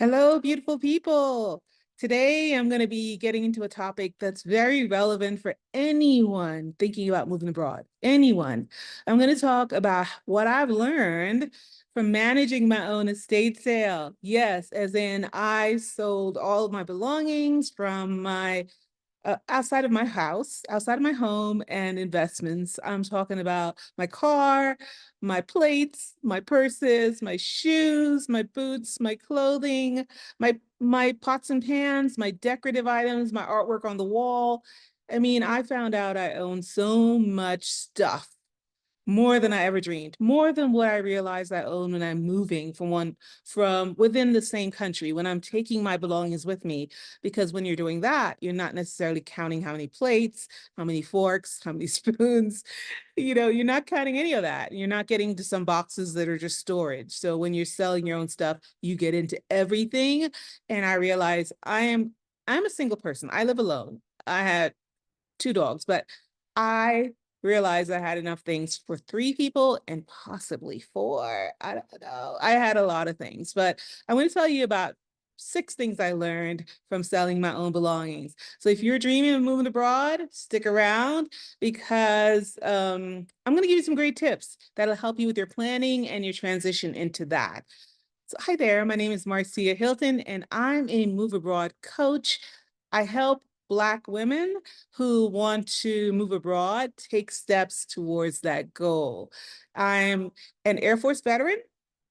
Hello, beautiful people. Today, I'm going to be getting into a topic that's very relevant for anyone thinking about moving abroad. Anyone. I'm going to talk about what I've learned from managing my own estate sale. Yes, as in I sold all of my belongings from my outside of my house, outside of my home and investments. I'm talking about my car, my plates, my purses, my shoes, my boots, my clothing, my pots and pans, my decorative items, my artwork on the wall. I mean, I found out I own so much stuff, more than I ever dreamed, more than what I realized I own when I'm moving from within the same country, when I'm taking my belongings with me. Because when you're doing that, you're not necessarily counting how many plates, how many forks, how many spoons. You're not counting any of that. You're not getting to some boxes that are just storage. So when you're selling your own stuff, you get into everything. And I realize I'm a single person. I live alone. I had two dogs, but I realized I had enough things for three people and possibly four. I don't know. I had a lot of things, but I want to tell you about six things I learned from selling my own belongings. So if you're dreaming of moving abroad, stick around because I'm going to give you some great tips that'll help you with your planning and your transition into that. So hi there, my name is Marcia Hilton, and I'm a move abroad coach. I help Black women who want to move abroad take steps towards that goal. I'm an Air Force veteran,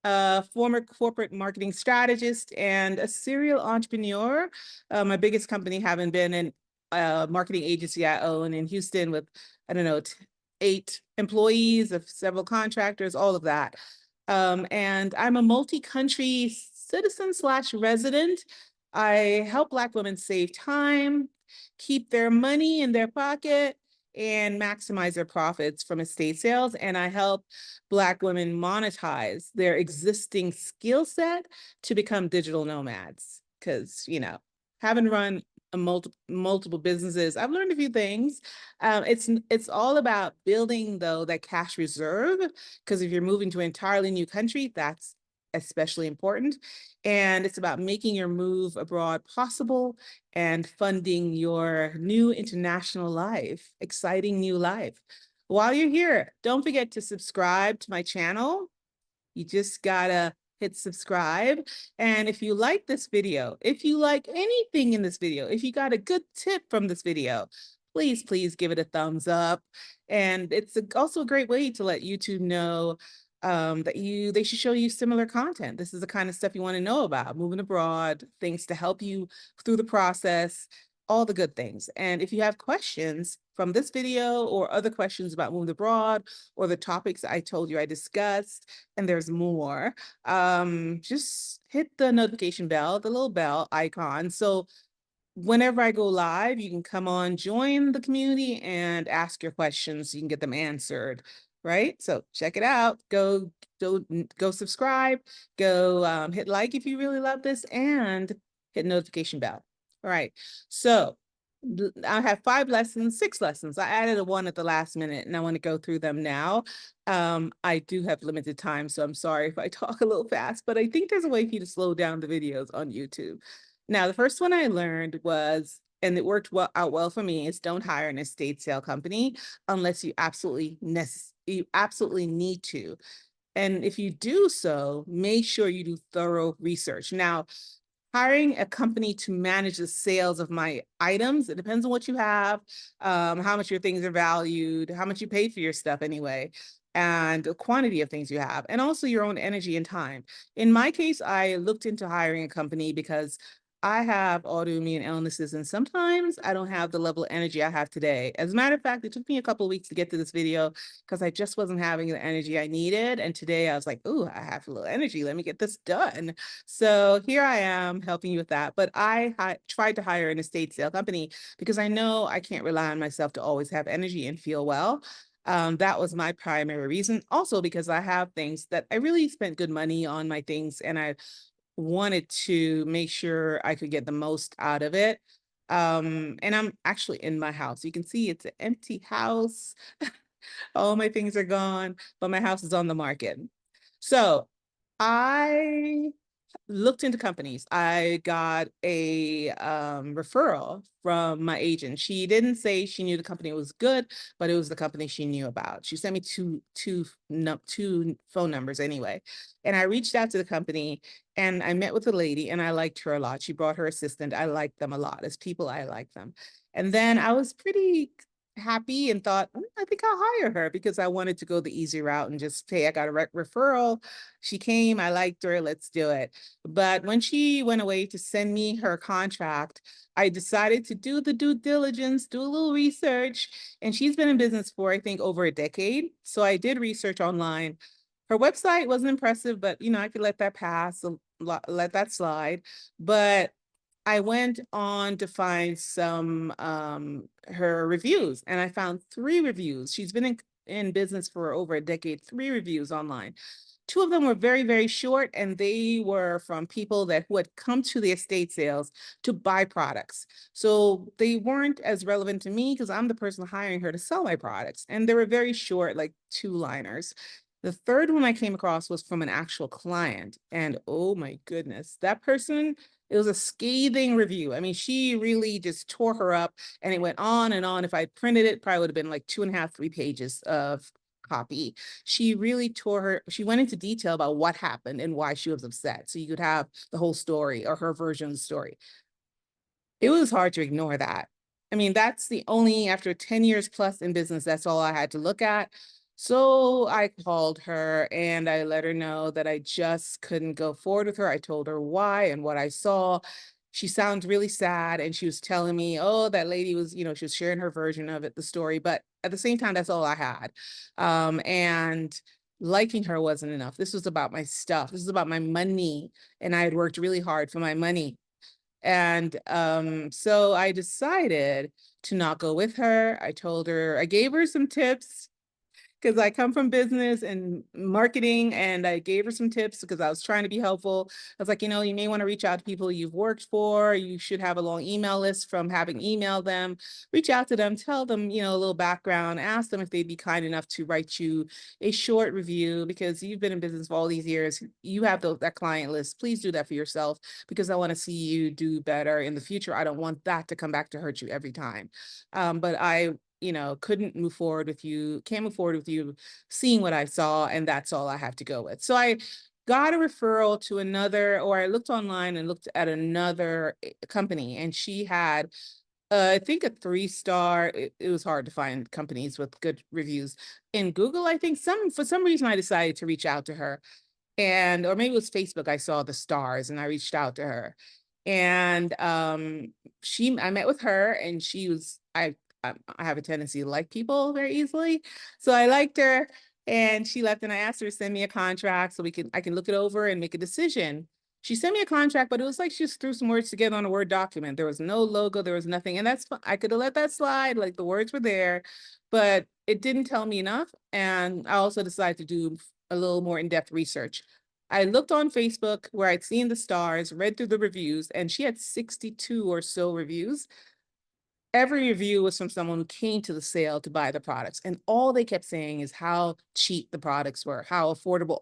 a former corporate marketing strategist, and a serial entrepreneur. My biggest company having been an marketing agency I own in Houston with, I don't know, 8 employees of several contractors, all of that. And I'm a multi-country citizen slash resident. I help Black women save time, keep their money in their pocket, and maximize their profits from estate sales. And I help Black women monetize their existing skill set to become digital nomads. Because, having run multiple businesses, I've learned a few things. It's all about building, though, that cash reserve, because if you're moving to an entirely new country, that's especially important. And it's about making your move abroad possible and funding your new international life, exciting new life. While you're here, don't forget to subscribe to my channel. You just gotta hit subscribe. And if you like this video, if you like anything in this video, if you got a good tip from this video, please give it a thumbs up. And it's also a great way to let YouTube know that they should show you similar content. This is the kind of stuff you want to know about, moving abroad, things to help you through the process, all the good things. And if you have questions from this video or other questions about moving abroad or the topics I told you I discussed, and there's more, just hit the notification bell, the little bell icon. So whenever I go live, you can come on, join the community and ask your questions. You can get them answered, right? So check it out. Go subscribe, go hit like if you really love this, and hit notification bell. All right. So I have 5 lessons, 6 lessons. I added a one at the last minute and I want to go through them now. I do have limited time, so I'm sorry if I talk a little fast, but I think there's a way for you to slow down the videos on YouTube. Now, the first one I learned was, and it worked out well for me, is don't hire an estate sale company unless you absolutely need to. And if you do so, make sure you do thorough research. Now, hiring a company to manage the sales of my items, it depends on what you have, how much your things are valued, how much you pay for your stuff anyway, and the quantity of things you have, and also your own energy and time. In my case, I looked into hiring a company because I have autoimmune illnesses, and sometimes I don't have the level of energy I have today. As a matter of fact, it took me a couple of weeks to get to this video because I just wasn't having the energy I needed. And today I was like, oh, I have a little energy. Let me get this done. So here I am helping you with that. But I tried to hire an estate sale company because I know I can't rely on myself to always have energy and feel well. That was my primary reason. Also, because I have things that I really spent good money on my things and I wanted to make sure I could get the most out of it. And I'm actually in my house. You can see it's an empty house. All my things are gone, but my house is on the market. So I looked into companies. I got a referral from my agent. She didn't say she knew the company was good, but it was the company she knew about. She sent me two phone numbers anyway. And I reached out to the company and I met with the lady and I liked her a lot. She brought her assistant. I liked them a lot. As people, I like them. And then I was pretty happy and thought, I think I'll hire her because I wanted to go the easy route and just, hey, I got a referral. She came, I liked her, let's do it. But when she went away to send me her contract, I decided to do the due diligence, do a little research. And she's been in business for, I think, over a decade. So I did research online. Her website wasn't impressive, but I could let that pass, let that slide. But I went on to find some her reviews and I found 3 reviews. She's been in business for over a decade, 3 reviews online. 2 of them were very, very short, and they were from people who had come to the estate sales to buy products. So they weren't as relevant to me because I'm the person hiring her to sell my products. And they were very short, like 2-liners. The third one I came across was from an actual client. And oh my goodness, that person, it was a scathing review. I mean, she really just tore her up and it went on and on. If I printed it, probably would have been like 2.5, 3 pages of copy. She really she went into detail about what happened and why she was upset. So you could have the whole story or her version of the story. It was hard to ignore that. I mean, that's the only, after 10 years plus in business, that's all I had to look at. So I called her and I let her know that I just couldn't go forward with her. I told her why and what I saw. She sounds really sad and she was telling me, oh, that lady was, she was sharing her version of it, the story. But at the same time, that's all I had. And liking her wasn't enough. This was about my stuff. This was about my money. And I had worked really hard for my money. And so I decided to not go with her. I gave her some tips because I come from business and marketing, and I gave her some tips because I was trying to be helpful. I was like, you may want to reach out to people you've worked for. You should have a long email list from having emailed them. Reach out to them, tell them, a little background, ask them if they'd be kind enough to write you a short review because you've been in business for all these years. You have that client list. Please do that for yourself because I want to see you do better in the future. I don't want that to come back to hurt you every time. But I couldn't move forward with you, can't move forward with you, seeing what I saw, and that's all I have to go with. So I got a referral to or I looked online and looked at another company, and she had, I think, a 3-star. It was hard to find companies with good reviews in Google. I think for some reason I decided to reach out to her, or maybe it was Facebook. I saw the stars and I reached out to her, and I met with her, and she was I have a tendency to like people very easily, so I liked her, and she left, and I asked her to send me a contract so I can look it over and make a decision. She sent me a contract, but it was like she just threw some words together on a Word document. There was no logo, there was nothing, and that's fine. I could have let that slide, like the words were there, but it didn't tell me enough. And I also decided to do a little more in-depth research. I looked on Facebook where I'd seen the stars, read through the reviews, and she had 62 or so reviews. Every review was from someone who came to the sale to buy the products. And all they kept saying is how cheap the products were, how affordable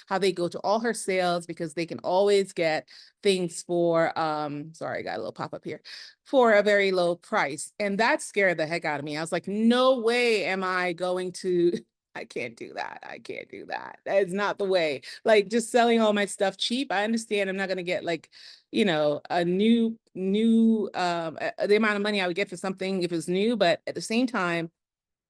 how they go to all her sales because they can always get things for, sorry, I got a little pop up here, for a very low price. And that scared the heck out of me. I was like, no way am I going to, I can't do that. I can't do that. That is not the way. Like just selling all my stuff cheap. I understand I'm not going to get like, a new the amount of money I would get for something if it's new, but at the same time,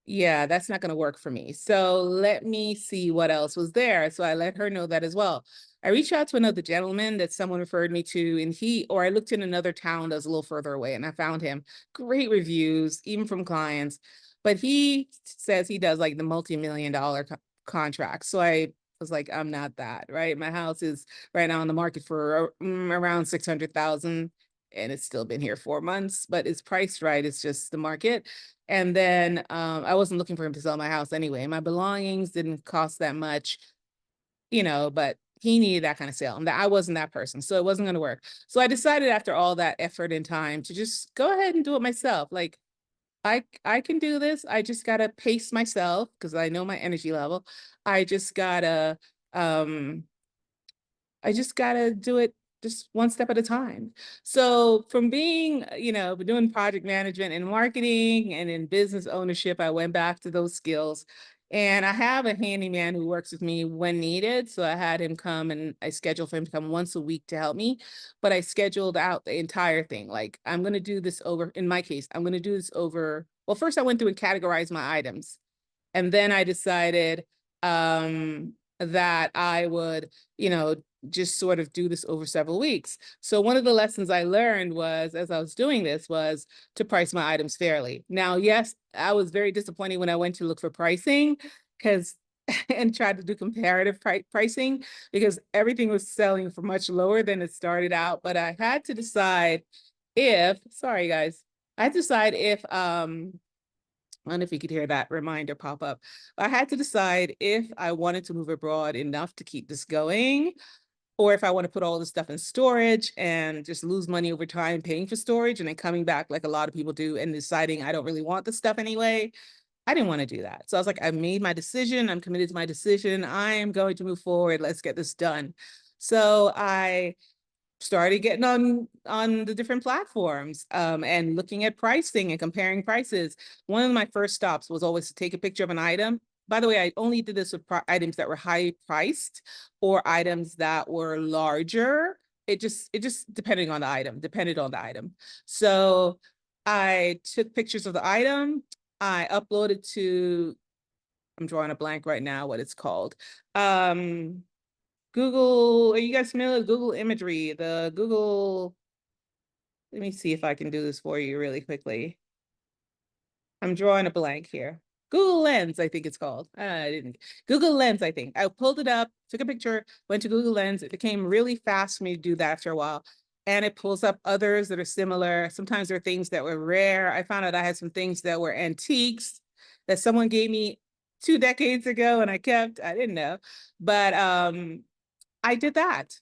yeah, that's not going to work for me. So let me see what else was there. So I let her know that as well. I reached out to another gentleman that someone referred me to, and I looked in another town that was a little further away, and I found him. Great reviews, even from clients. But he says he does like the multi-million-dollar contracts. So I was like, I'm not that, right? My house is right now on the market for around 600,000, and it's still been here 4 months, but it's priced right. It's just the market. And then I wasn't looking for him to sell my house anyway. My belongings didn't cost that much, but he needed that kind of sale. And I wasn't that person. So it wasn't going to work. So I decided after all that effort and time to just go ahead and do it myself. Like I can do this. I just gotta pace myself because I know my energy level. I just gotta I just gotta do it just one step at a time. So from being, doing project management and marketing and in business ownership, I went back to those skills. And I have a handyman who works with me when needed. So I had him come and I scheduled for him to come once a week to help me. But I scheduled out the entire thing. Like, I'm going to do this over, in my case, I'm going to do this over. Well, first I went through and categorized my items. And then I decided that I would, just sort of do this over several weeks. So one of the lessons I learned was, as I was doing this, was to price my items fairly. Now, yes, I was very disappointed when I went to look for pricing because and tried to do comparative pricing because everything was selling for much lower than it started out. But I had to decide if, sorry guys, I had to decide if I don't know if you could hear that reminder pop up. I had to decide if I wanted to move abroad enough to keep this going, or if I want to put all this stuff in storage and just lose money over time paying for storage and then coming back like a lot of people do and deciding I don't really want the stuff anyway. I didn't want to do that. So I was like, I made my decision. I'm committed to my decision. I am going to move forward. Let's get this done. So I started getting on the different platforms and looking at pricing and comparing prices. One of my first stops was always to take a picture of an item. By the way, I only did this with items that were high priced or items that were larger. It just depended on the item. So I took pictures of the item. I uploaded to, I'm drawing a blank right now what it's called. Google, are you guys familiar with Google imagery? The Google, let me see if I can do this for you really quickly. I'm drawing a blank here. Google Lens, I think it's called. I didn't. Google Lens, I think. I pulled it up, took a picture, went to Google Lens. It became really fast for me to do that after a while. And it pulls up others that are similar. Sometimes there are things that were rare. I found out I had some things that were antiques that someone gave me 2 decades ago and I kept. I didn't know. But I did that.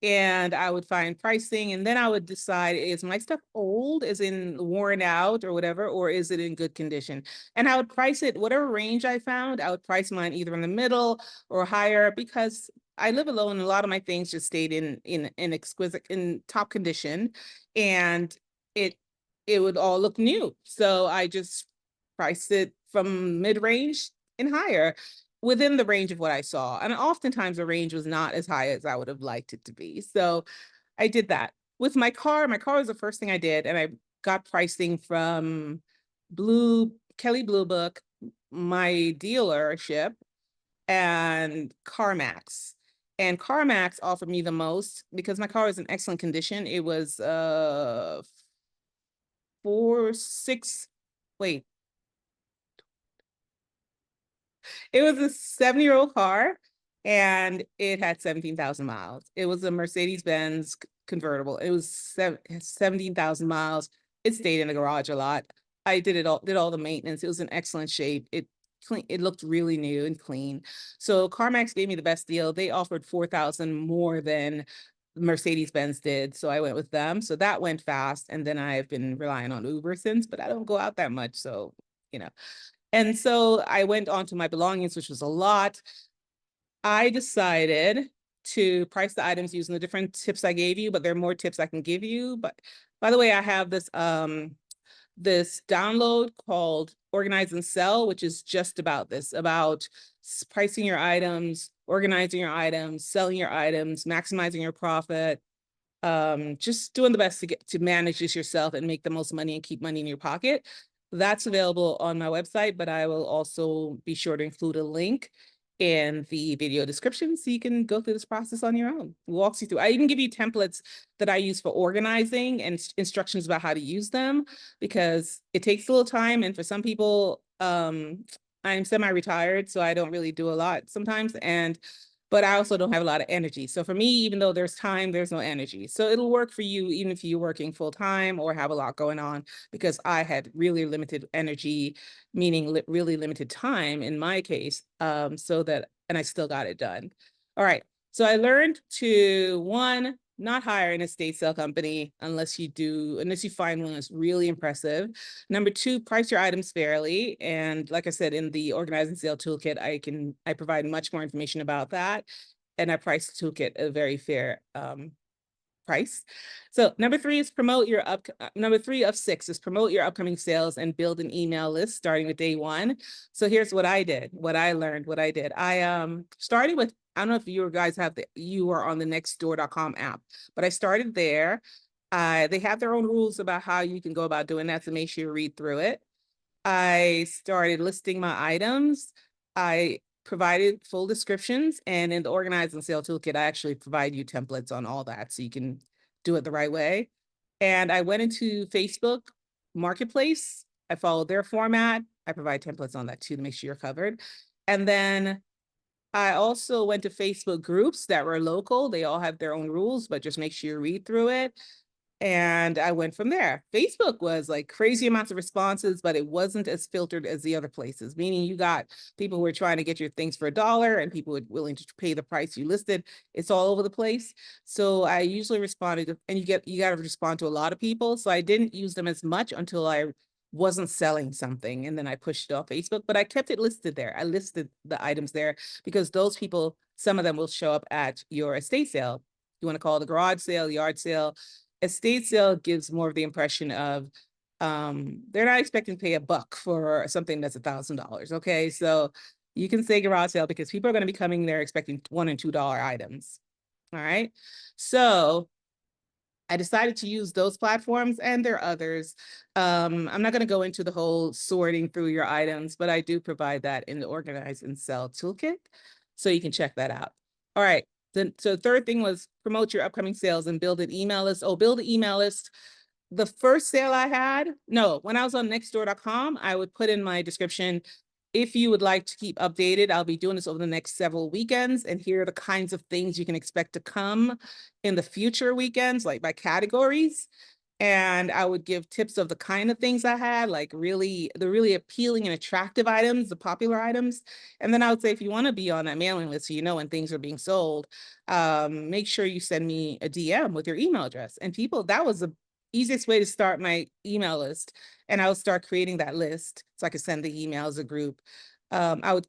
And I would find pricing, and then I would decide, is my stuff old, is in worn out or whatever, or is it in good condition? And I would price it, whatever range I found, I would price mine either in the middle or higher because I live alone and a lot of my things just stayed in exquisite, in top condition. And it it would all look new. So I just priced it from mid-range and higher within the range of what I saw. And oftentimes the range was not as high as I would have liked it to be. So I did that. With my car was the first thing I did. And I got pricing from Kelly Blue Book, my dealership, and CarMax. And CarMax offered me the most because my car was in excellent condition. It was 4, 6, wait, it was a 7-year-old car and it had 17,000 miles. It was a Mercedes-Benz convertible. It was 17,000 miles. It stayed in the garage a lot. I did all the maintenance. It was in excellent shape. It looked really new and clean. So CarMax gave me the best deal. They offered 4,000 more than Mercedes-Benz did. So I went with them. So that went fast. And then I've been relying on Uber since, but I don't go out that much. So, you know. And so I went on to my belongings, which was a lot. I decided to price the items using the different tips I gave you, but there are more tips I can give you. But by the way, I have this download called Organize and Sell, which is just about this, about pricing your items, organizing your items, selling your items, maximizing your profit, just doing the best to manage this yourself and make the most money and keep money in your pocket. That's available on my website, but I will also be sure to include a link in the video description so you can go through this process on your own. It walks you through. I even give you templates that I use for organizing and instructions about how to use them because it takes a little time. And for some people, I'm semi-retired, so I don't really do a lot sometimes. But I also don't have a lot of energy. So for me, even though there's time, there's no energy. So it'll work for you, even if you're working full time or have a lot going on, because I had really limited energy, meaning really limited time in my case, and I still got it done. All right. So I learned to, one, not hire an estate sale company unless you find one that's really impressive. Number two, price your items fairly. And like I said, in the Organize and Sale toolkit, I provide much more information about that. and I priced the toolkit at a very fair price. So number three is promote your number 3 of 6 is promote your upcoming sales and build an email list starting with day one. So here's what I did, what I learned, what I did. I started with, I don't know if you guys have you are on the nextdoor.com app, but I started there. They have their own rules about how you can go about doing that, so make sure you read through it. I started listing my items. I provided full descriptions, and in the Organize and Sale Toolkit, I actually provide you templates on all that so you can do it the right way. And I went into Facebook Marketplace. I followed their format. I provide templates on that too to make sure you're covered. And then I also went to Facebook groups that were local. They all have their own rules, but just make sure you read through it. And I went from there. Facebook was like crazy amounts of responses, but it wasn't as filtered as the other places, meaning you got people who were trying to get your things for $1 and people were willing to pay the price you listed. It's all over the place. So I usually responded, and you got to respond to a lot of people. So I didn't use them as much until I wasn't selling something, and then I pushed it off Facebook, but I kept it listed there. I listed the items there because those people, some of them will show up at your estate sale. You want to call it a garage sale, yard sale. Estate sale gives more of the impression of they're not expecting to pay $1 for something that's $1,000. Okay, so you can say garage sale because people are going to be coming there expecting $1 and $2 items. All right, so I decided to use those platforms, and there are others. I'm not going to go into the whole sorting through your items, but I do provide that in the Organize and Sell Toolkit, so you can check that out. All right. So the third thing was promote your upcoming sales and build an email list. Oh, build an email list. The first sale I had, no, when I was on nextdoor.com, I would put in my description, if you would like to keep updated, I'll be doing this over the next several weekends, and here are the kinds of things you can expect to come in the future weekends, like by categories. And I would give tips of the kind of things I had, like the really appealing and attractive items, the popular items. And then I would say, if you want to be on that mailing list, so you know when things are being sold, make sure you send me a DM with your email address. And people, that was the easiest way to start my email list. And I would start creating that list so I could send the email as a group. I would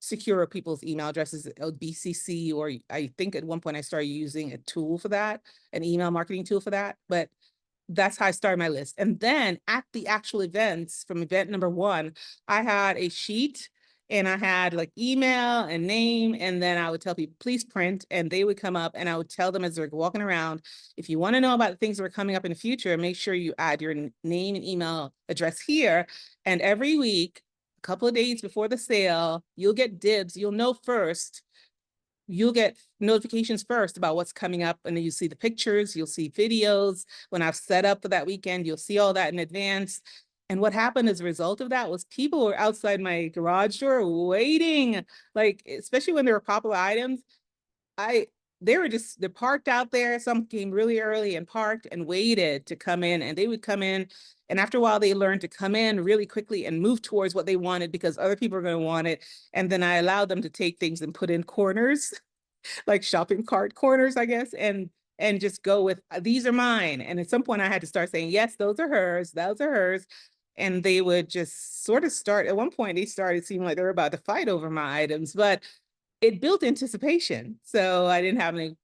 secure people's email addresses, BCC, or I think at one point I started using a tool for that, an email marketing tool for that. But that's how I started my list. And then at the actual events, from event number 1, I had a sheet, and I had like email and name. And then I would tell people, please print, and they would come up, and I would tell them as they're walking around, if you want to know about the things that are coming up in the future, make sure you add your name and email address here. And every week, a couple of days before the sale, you'll get dibs. You'll know first, you'll get notifications first about what's coming up, and then you see the pictures, you'll see videos. When I've set up for that weekend, you'll see all that in advance. And what happened as a result of that was people were outside my garage door waiting, like, especially when there were popular items. They're parked out there. Some came really early and parked and waited to come in, and they would come in. And after a while, they learned to come in really quickly and move towards what they wanted because other people are going to want it. And then I allowed them to take things and put in corners, like shopping cart corners, I guess, and just go with, these are mine. And at some point I had to start saying, yes, those are hers, those are hers. And they would just sort of start, at one point they started seeming like they were about to fight over my items, but it built anticipation. So I didn't have any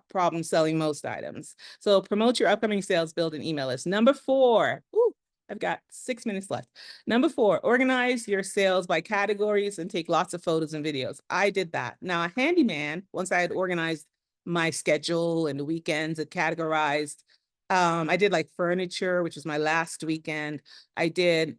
problem selling most items. So promote your upcoming sales, build an email list. Number 4, ooh, I've got 6 minutes left. Number 4, organize your sales by categories and take lots of photos and videos. I did that. Now, a handyman, once I had organized my schedule and the weekends and categorized, I did like furniture, which was my last weekend. I did,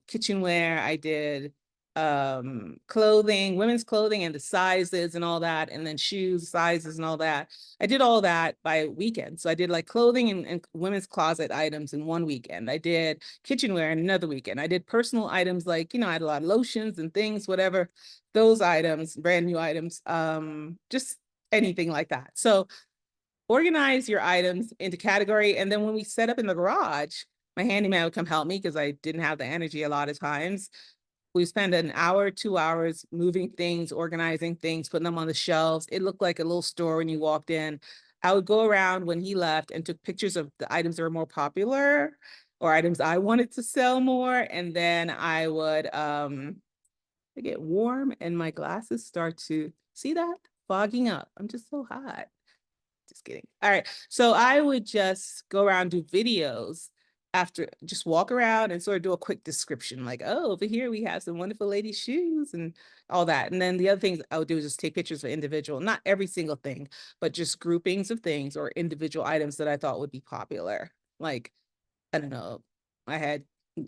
kitchenware. I did clothing, women's clothing, and the sizes and all that, and then shoes sizes and all that. I did all that by weekend. So I did like clothing and women's closet items in one weekend. I did kitchenware in another weekend. I did personal items, like, I had a lot of lotions and things, whatever, those items, brand new items, just anything like that. So organize your items into category. And then when we set up in the garage, my handyman would come help me because I didn't have the energy a lot of times. We spent an hour, 2 hours moving things, organizing things, putting them on the shelves. It looked like a little store when you walked in. I would go around when he left and took pictures of the items that were more popular or items I wanted to sell more. And then I would get warm and my glasses start to see that. fogging up. I'm just so hot. Just kidding. All right. So I would just go around, do videos after, just walk around and sort of do a quick description, like, oh, over here we have some wonderful ladies' shoes and all that. And then the other things I would do is just take pictures of individual, not every single thing, but just groupings of things or individual items that I thought would be popular. Like, I don't know, I had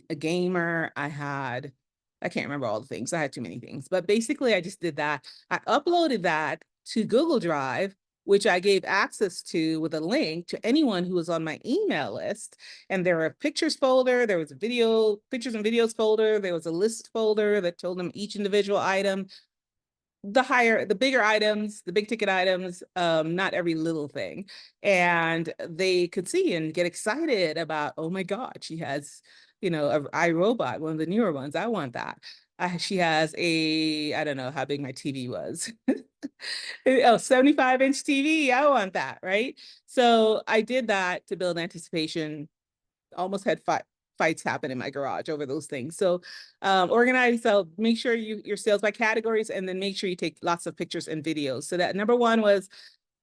a gamer, I can't remember all the things. I had too many things, but basically I just did that. I uploaded that to Google Drive, which I gave access to with a link to anyone who was on my email list. And there were a pictures folder, there was a video, pictures and videos folder, there was a list folder that told them each individual item, the bigger items, the big ticket items, not every little thing. And they could see and get excited about, oh my God, she has, you know, a iRobot, one of the newer ones. I want that. She has I don't know how big my TV was. Oh, 75-inch TV. I want that, right? So I did that to build anticipation. Almost had fights happen in my garage over those things. So organize, so make sure your sales by categories, and then make sure you take lots of pictures and videos. So that number one was,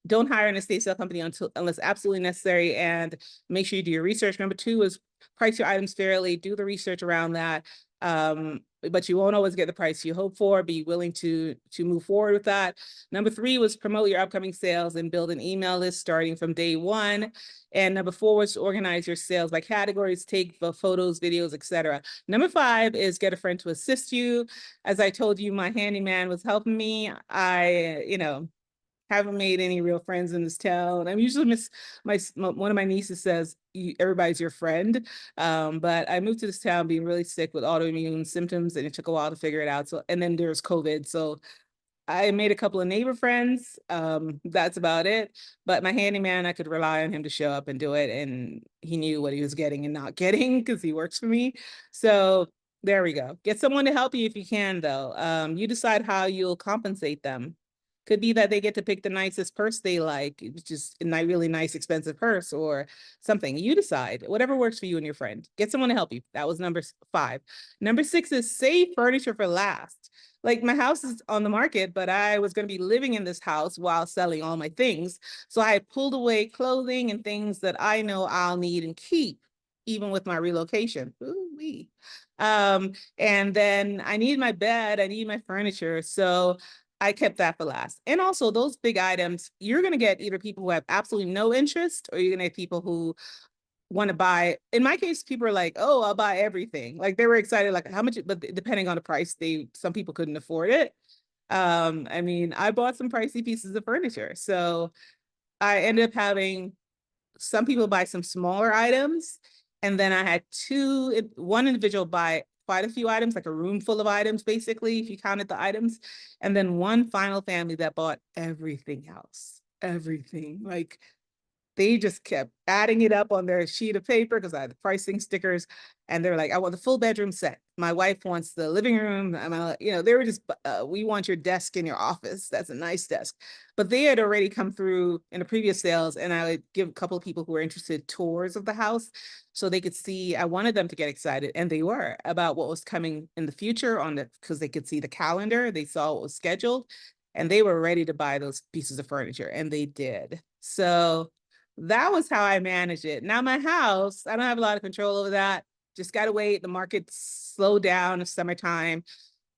don't hire an estate sale company unless absolutely necessary, and make sure you do your research. Number two is price your items fairly, do the research around that. But you won't always get the price you hope for. Be willing to move forward with that. Number three was promote your upcoming sales and build an email list starting from day one. And number four was to organize your sales by categories, take photos, videos, etc. Number five is get a friend to assist you. As I told you, my handyman was helping me. Haven't made any real friends in this town. I'm usually one of my nieces says everybody's your friend. But I moved to this town being really sick with autoimmune symptoms, and it took a while to figure it out. So, and then there's COVID. So I made a couple of neighbor friends. That's about it. But my handyman, I could rely on him to show up and do it. And he knew what he was getting and not getting because he works for me. So there we go. Get someone to help you if you can, though. You decide how you'll compensate them. Could be that they get to pick the nicest purse they like, just a really nice, expensive purse or something. You decide, whatever works for you and your friend. Get someone to help you. That was number five. Number six is save furniture for last. Like, my house is on the market, but I was going to be living in this house while selling all my things. So I pulled away clothing and things that I know I'll need and keep, even with my relocation. Ooh-wee. And then I need my bed, I need my furniture. So I kept that for last. And also those big items, you're going to get either people who have absolutely no interest, or you're going to get people who want to buy. In my case, people are like, oh, I'll buy everything. Like, they were excited, like how much, but depending on the price, some people couldn't afford it. I mean, I bought some pricey pieces of furniture. So I ended up having some people buy some smaller items. And then I had one individual buy quite a few items, like a room full of items, basically, if you counted the items. And then one final family that bought everything else, everything. Like, they just kept adding it up on their sheet of paper because I had the pricing stickers, and they're like, I want the full bedroom set. My wife wants the living room. They were just, we want your desk in your office. That's a nice desk. But they had already come through in the previous sales, and I would give a couple of people who were interested tours of the house so they could see. I wanted them to get excited, and they were, about what was coming in the future because they could see the calendar. They saw what was scheduled, and they were ready to buy those pieces of furniture, and they did. So that was how I manage it. Now my house, I don't have a lot of control over that. Just got to wait. The market slowed down in summertime.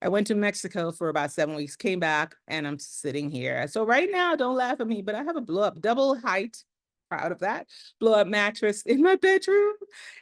I went to Mexico for about 7 weeks, came back, and I'm sitting here. So right now, don't laugh at me, but I have a blow up double height, proud of that, blow up mattress in my bedroom.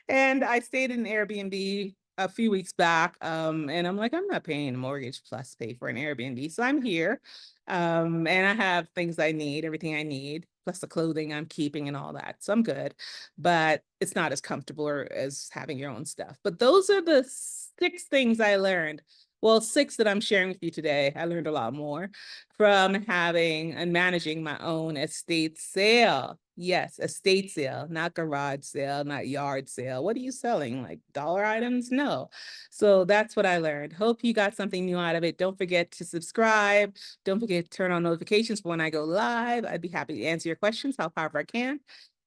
And I stayed in an Airbnb a few weeks back. And I'm like, I'm not paying a mortgage plus pay for an Airbnb. So I'm here. And I have things I need, everything I need, plus the clothing I'm keeping and all that. So I'm good, but it's not as comfortable as having your own stuff. But those are the 6 things I learned. Well, 6 that I'm sharing with you today. I learned a lot more from having and managing my own estate sale. Yes, estate sale, not garage sale, not yard sale. What are you selling? Like dollar items? No. So that's what I learned. Hope you got something new out of it. Don't forget to subscribe. Don't forget to turn on notifications for when I go live. I'd be happy to answer your questions however I can.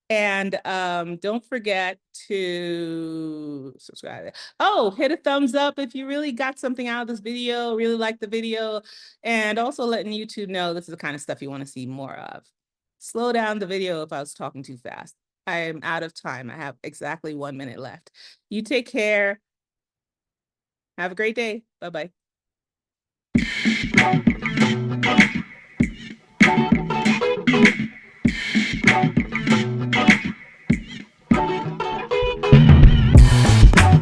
And don't forget to subscribe. Oh, hit a thumbs up if you really got something out of this video, really like the video, and also letting YouTube know this is the kind of stuff you want to see more of. Slow down the video if I was talking too fast. I am out of time. I have exactly 1 minute left. You take care. Have a great day. Bye-bye.